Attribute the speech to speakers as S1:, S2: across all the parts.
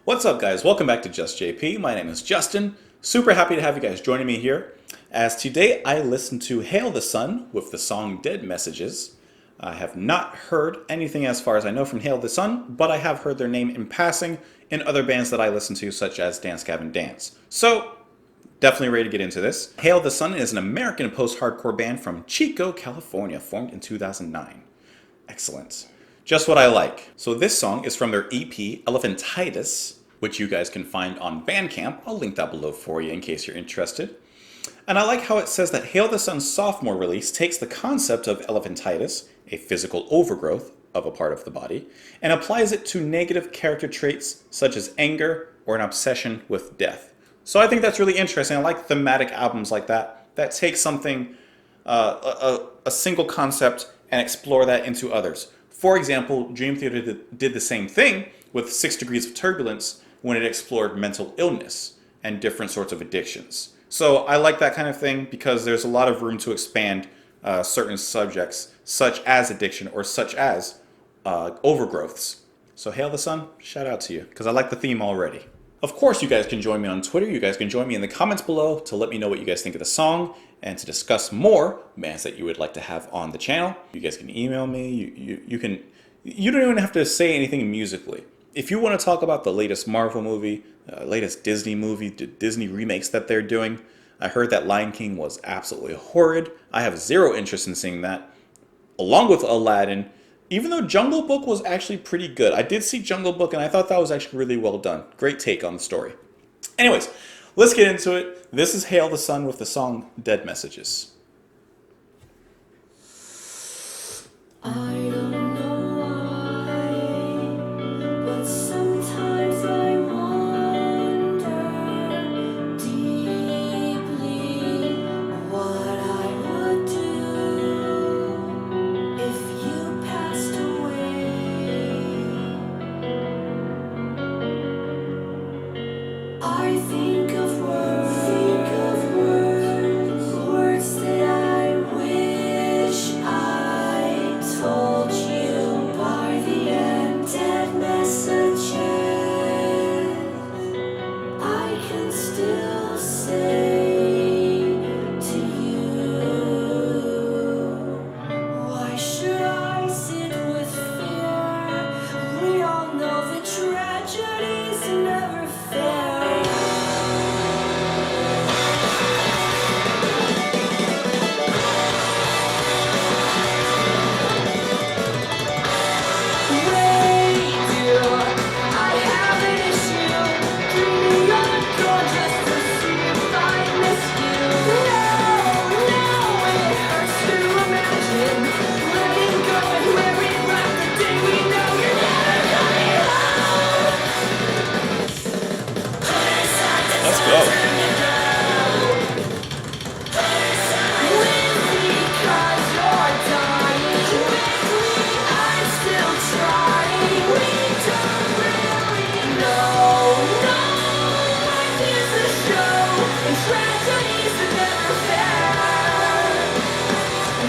S1: What's up, guys? Welcome back to Just JP. My name is Justin. Super happy to have you guys joining me here. As today I listened to Hail the Sun with the song Dead Messages. I have not heard anything as far as I know from Hail the Sun, but I have heard their name in passing in other bands that I listen to, such as Dance Gavin Dance. So, definitely ready to get into this. Hail the Sun is an American post-hardcore band from Chico, California, formed in 2009. Excellent. Just what I like. So this song is from their EP, Elephantitis, which you guys can find on Bandcamp. I'll link that below for you in case you're interested. And I like how it says that Hail the Sun's sophomore release takes the concept of elephantitis, a physical overgrowth of a part of the body, and applies it to negative character traits such as anger or an obsession with death. So I think that's really interesting. I like thematic albums like that take something, a single concept, and explore that into others. For example, Dream Theater did the same thing with 6 Degrees of Turbulence when it explored mental illness and different sorts of addictions. So I like that kind of thing because there's a lot of room to expand certain subjects, such as addiction or such as overgrowths. So Hail the Sun, shout out to you, because I like the theme already. Of course, you guys can join me on Twitter. You guys can join me in the comments below to let me know what you guys think of the song and to discuss more bands that you would like to have on the channel. You guys can email me. You don't even have to say anything musically. If you want to talk about the latest Marvel movie, latest Disney movie, the Disney remakes that they're doing, I heard that Lion King was absolutely horrid. I have zero interest in seeing that. Along with Aladdin, even though Jungle Book was actually pretty good. I did see Jungle Book and I thought that was actually really well done. Great take on the story. Anyways, let's get into it. This is Hail the Sun with the song Dead Messages.
S2: I don't know why, but sometimes I wonder deeply what I would do if you passed away. I think of words that I wish I told you by the end. Dead messages I can still say to you. Why should I sit with fear? We all know that tragedies never fair.
S1: Let's go.
S2: Tragedies are never fair.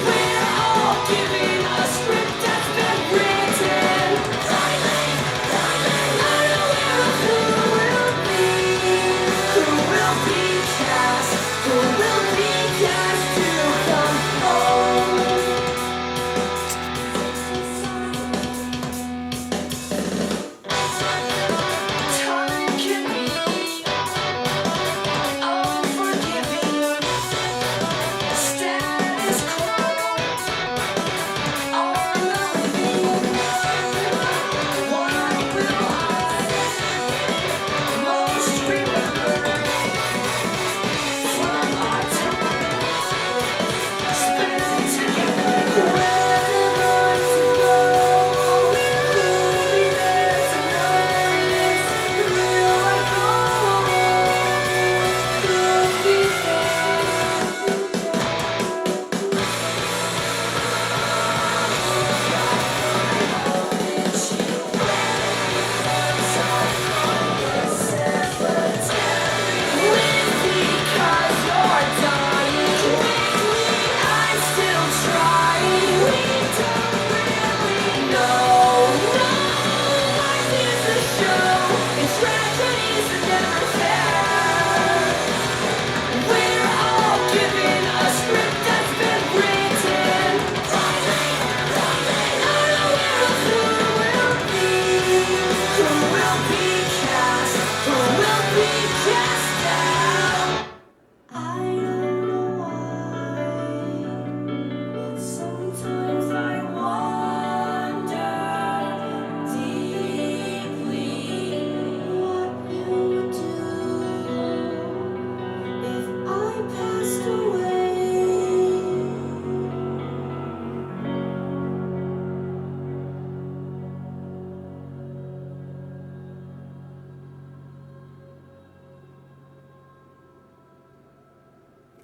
S2: We're all giving a script that's been written. Unaware of who will be cast to come home. Time can be unforgiving.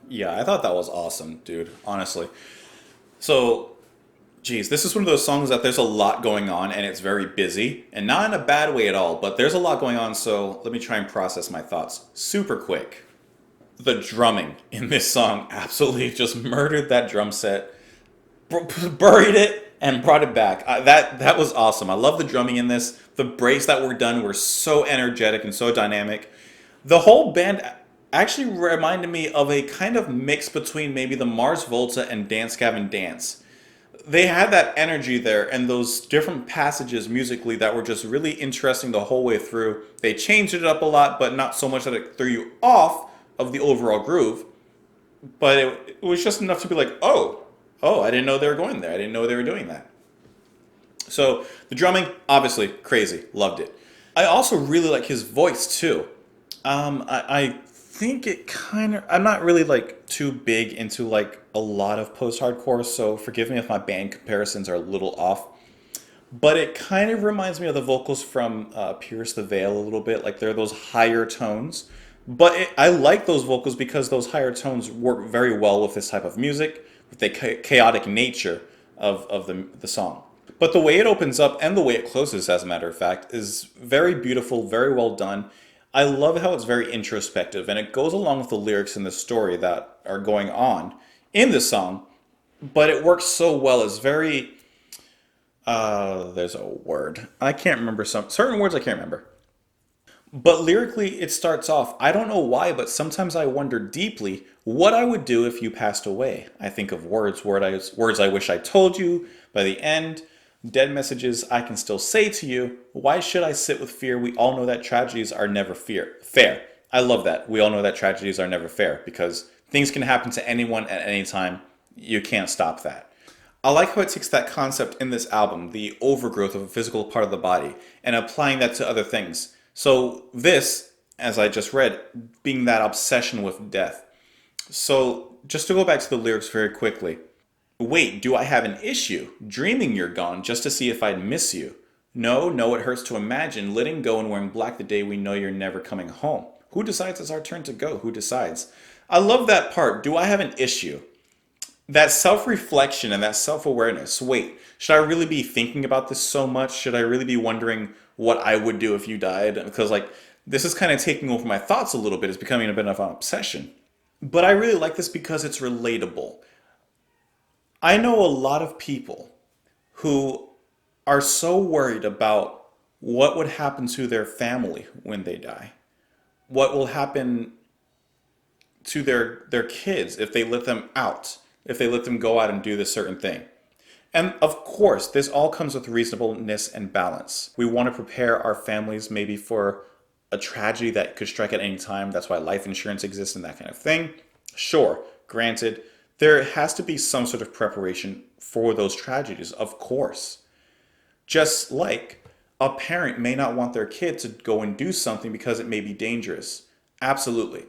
S1: Yeah, I thought that was awesome, dude, honestly. So, geez, this is one of those songs that there's a lot going on and it's very busy, and not in a bad way at all, but there's a lot going on, so let me try and process my thoughts super quick. The drumming in this song absolutely just murdered that drum set, buried it, and brought it back. That was awesome. I love the drumming in this. The breaks that were done were so energetic and so dynamic. The whole band actually reminded me of a kind of mix between maybe the Mars Volta and Dance Gavin Dance. They had that energy there and those different passages musically that were just really interesting the whole way through. They changed it up a lot, but not so much that it threw you off of the overall groove. But it was just enough to be like, oh, I didn't know they were going there. I didn't know they were doing that. So the drumming, obviously, crazy. Loved it. I also really like his voice too. I think it kind of. I'm not really like too big into like a lot of post-hardcore, so forgive me if my band comparisons are a little off. But it kind of reminds me of the vocals from Pierce the Veil a little bit. Like they're those higher tones. But I like those vocals because those higher tones work very well with this type of music, with the chaotic nature of the song. But the way it opens up and the way it closes, as a matter of fact, is very beautiful, very well done. I love how it's very introspective and it goes along with the lyrics and the story that are going on in the song, but it works so well. It's very, there's a word. I can't remember some certain words I can't remember. But lyrically, it starts off. I don't know why, but sometimes I wonder deeply what I would do if you passed away. I think of words I wish I told you. By the end, dead messages I can still say to you. Why should I sit with fear? We all know that tragedies are never fair. I love that. We all know that tragedies are never fair because things can happen to anyone at any time. You can't stop that. I like how it takes that concept in this album, the overgrowth of a physical part of the body, and applying that to other things. So this, as I just read, being that obsession with death. So just to go back to the lyrics very quickly. Wait, do I have an issue? Dreaming you're gone just to see if I'd miss you. No, it hurts to imagine letting go and wearing black the day we know you're never coming home. Who decides it's our turn to go? Who decides? I love that part. Do I have an issue? That self-reflection and that self-awareness. Wait, should I really be thinking about this so much? Should I really be wondering what I would do if you died? Because like this is kind of taking over my thoughts a little bit. It's becoming a bit of an obsession. But I really like this because it's relatable. I know a lot of people who are so worried about what would happen to their family when they die. What will happen to their kids if they let them out, if they let them go out and do this certain thing. And of course, this all comes with reasonableness and balance. We want to prepare our families maybe for a tragedy that could strike at any time. That's why life insurance exists and that kind of thing. Sure, granted, there has to be some sort of preparation for those tragedies, of course. Just like a parent may not want their kid to go and do something because it may be dangerous. Absolutely.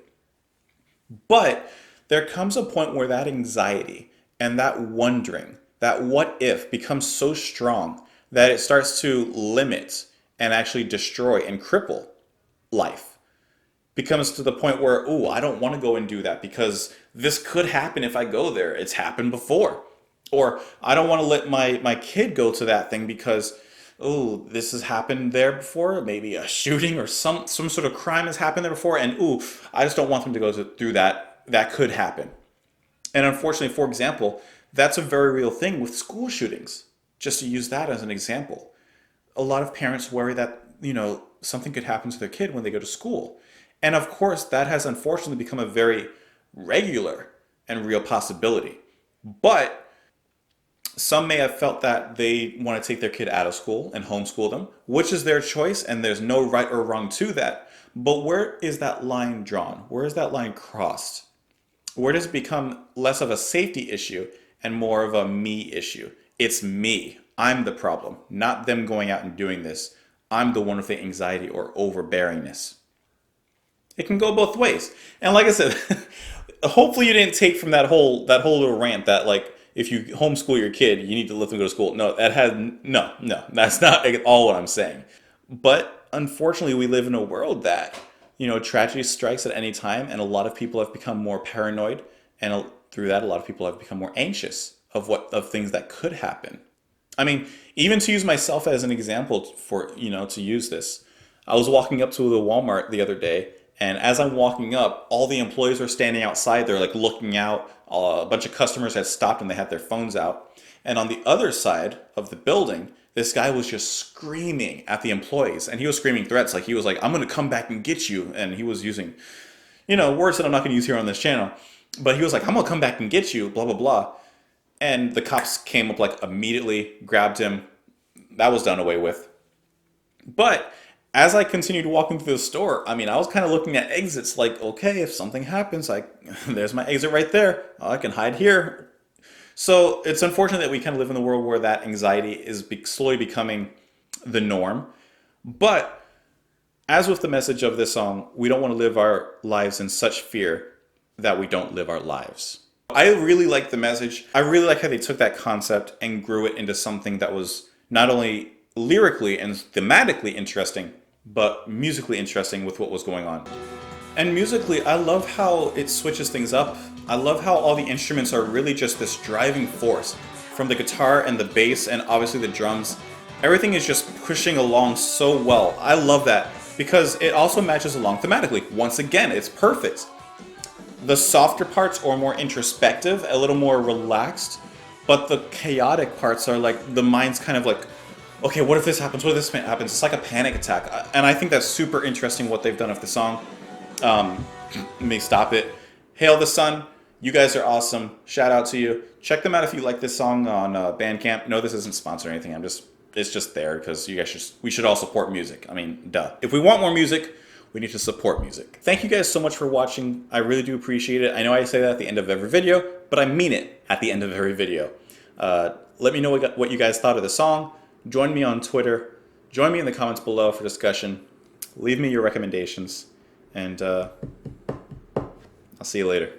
S1: But there comes a point where that anxiety and that wondering, that what if becomes so strong that it starts to limit and actually destroy and cripple life. Becomes to the point where, ooh, I don't want to go and do that because this could happen if I go there. It's happened before. Or I don't want to let my kid go to that thing because, oh, this has happened there before. Maybe a shooting or some sort of crime has happened there before. And ooh, I just don't want them to go through that. That could happen. And unfortunately, for example, that's a very real thing with school shootings. Just to use that as an example. A lot of parents worry that, something could happen to their kid when they go to school. And of course, that has unfortunately become a very regular and real possibility. But some may have felt that they want to take their kid out of school and homeschool them, which is their choice, and there's no right or wrong to that. But where is that line drawn? Where is that line crossed? Where does it become less of a safety issue and more of a me issue? It's me. I'm the problem, not them going out and doing this. I'm the one with the anxiety or overbearingness. It can go both ways. And like I said, hopefully you didn't take from that whole little rant that like if you homeschool your kid, you need to let them go to school. No, that's not at all what I'm saying. But unfortunately, we live in a world that, tragedy strikes at any time, and a lot of people have become more paranoid And through that, a lot of people have become more anxious of things that could happen. I mean, even to use myself as an example for, to use this, I was walking up to the Walmart the other day, and as I'm walking up, all the employees were standing outside. They're like looking out. A bunch of customers had stopped and they had their phones out. And on the other side of the building, this guy was just screaming at the employees, and he was screaming threats. Like he was like, "I'm going to come back and get you." And he was using, words that I'm not going to use here on this channel. But he was like, "I'm going to come back and get you," blah, blah, blah. And the cops came up like immediately, grabbed him. That was done away with. But as I continued walking through the store, I was kind of looking at exits like, okay, if something happens, there's my exit right there. I can hide here. So it's unfortunate that we kind of live in a world where that anxiety is slowly becoming the norm. But as with the message of this song, we don't want to live our lives in such fear that we don't live our lives. I really like the message. I really like how they took that concept and grew it into something that was not only lyrically and thematically interesting, but musically interesting with what was going on. And musically, I love how it switches things up. I love how all the instruments are really just this driving force. From the guitar and the bass and obviously the drums, everything is just pushing along so well. I love that because it also matches along thematically. Once again, it's perfect. The softer parts are more introspective, a little more relaxed, but the chaotic parts are like the mind's kind of like, okay, what if this happens? What if this happens? It's like a panic attack. And I think that's super interesting what they've done with the song. Let me stop it. Hail the Sun. You guys are awesome. Shout out to you. Check them out if you like this song on Bandcamp. No, this isn't sponsored or anything. It's just there because we should all support music. Duh. If we want more music, we need to support music. Thank you guys so much for watching. I really do appreciate it. I know I say that at the end of every video, but I mean it at the end of every video. Let me know what you guys thought of the song. Join me on Twitter. Join me in the comments below for discussion. Leave me your recommendations. And I'll see you later.